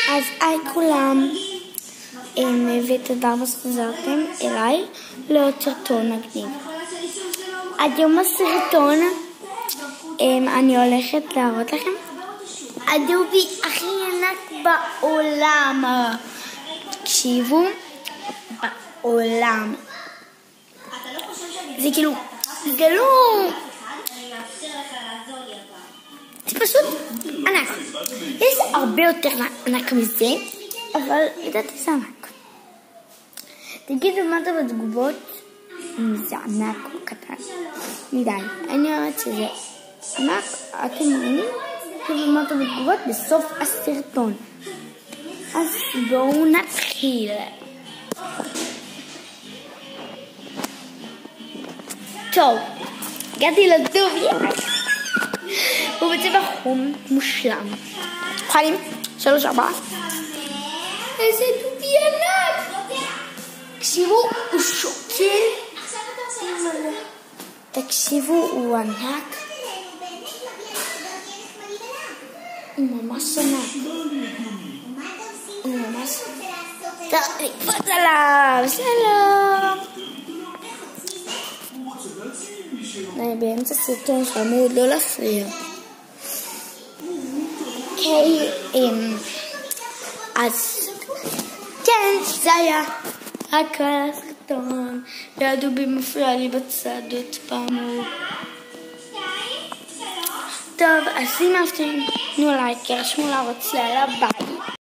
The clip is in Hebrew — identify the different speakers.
Speaker 1: אז היי כולם, ותודה שחזרתם אליי לעוד סרטון מגניב. עד יום הסרטון אני הולכת להראות לכם הדובי הכי ענק בעולם. תקשיבו, בעולם. זה כאילו, זה לא... זה פשוט ענק. יש הרבה יותר ענק מזה, אבל לדעתי זה ענק. תגידו מה אתם בתגובות אם זה ענק או קטן מדי. אני אומרת שזה ענק, אתם מבינים? תגידו מה אתם בתגובות בסוף הסרטון. אז בואו נתחיל. טוב, הגעתי לדובי. הוא בצבע חום מושלם. חיים, 3, 4. איזה דובי ענק. תקשיבו, הוא שוקל. תקשיבו, הוא ענק. הוא ממש ענק. הוא ממש... טוב, נקפוץ עליו. שלום. אני באמצע סרטון חמוד, לא להפריע. אוקיי, אז כן, זה היה רק על הסרטון. והדובי מפריע לי בצד עוד פעם. טוב, אז אם אהבתם, תנו לייק, רשמו לערוץ, יאללה ביי.